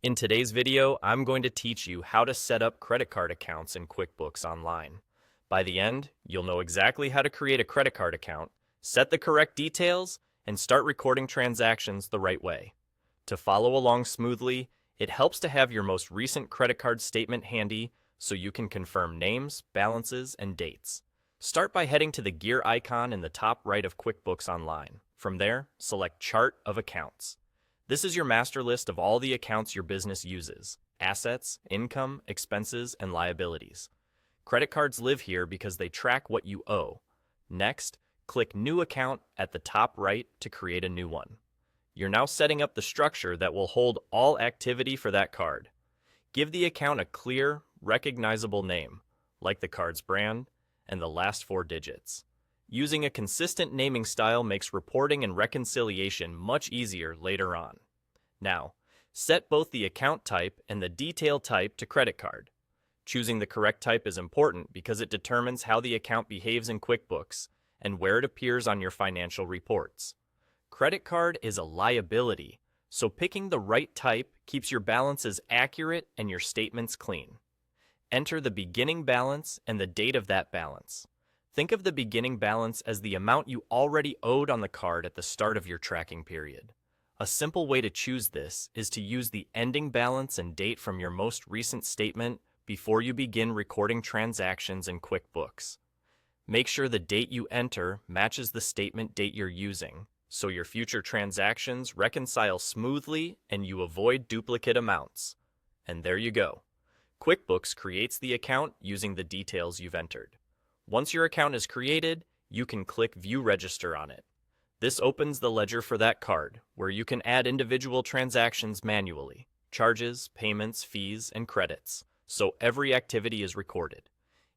In today's video, I'm going to teach you how to set up credit card accounts in QuickBooks Online. By the end, you'll know exactly how to create a credit card account, set the correct details, and start recording transactions the right way. To follow along smoothly, it helps to have your most recent credit card statement handy so you can confirm names, balances, and dates. Start by heading to the gear icon in the top right of QuickBooks Online. From there, select Chart of Accounts. This is your master list of all the accounts your business uses: assets, income, expenses, and liabilities. Credit cards live here because they track what you owe. Next, click New Account at the top right to create a new one. You're now setting up the structure that will hold all activity for that card. Give the account a clear, recognizable name, like the card's brand, and the last four digits. Using a consistent naming style makes reporting and reconciliation much easier later on. Now, set both the account type and the detail type to credit card. Choosing the correct type is important because it determines how the account behaves in QuickBooks and where it appears on your financial reports. Credit card is a liability, so picking the right type keeps your balances accurate and your statements clean. Enter the beginning balance and the date of that balance. Think of the beginning balance as the amount you already owed on the card at the start of your tracking period. A simple way to choose this is to use the ending balance and date from your most recent statement before you begin recording transactions in QuickBooks. Make sure the date you enter matches the statement date you're using, so your future transactions reconcile smoothly and you avoid duplicate amounts. And there you go. QuickBooks creates the account using the details you've entered. Once your account is created, you can click View Register on it. This opens the ledger for that card, where you can add individual transactions manually: charges, payments, fees, and credits, so every activity is recorded.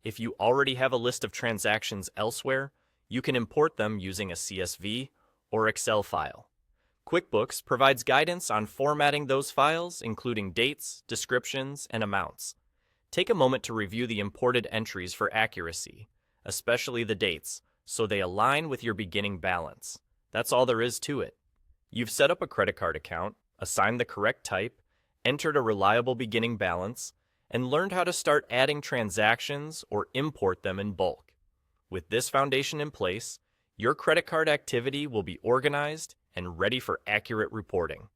If you already have a list of transactions elsewhere, you can import them using a CSV or Excel file. QuickBooks provides guidance on formatting those files, including dates, descriptions, and amounts. Take a moment to review the imported entries for accuracy, especially the dates, so they align with your beginning balance. That's all there is to it. You've set up a credit card account, assigned the correct type, entered a reliable beginning balance, and learned how to start adding transactions or import them in bulk. With this foundation in place, your credit card activity will be organized and ready for accurate reporting.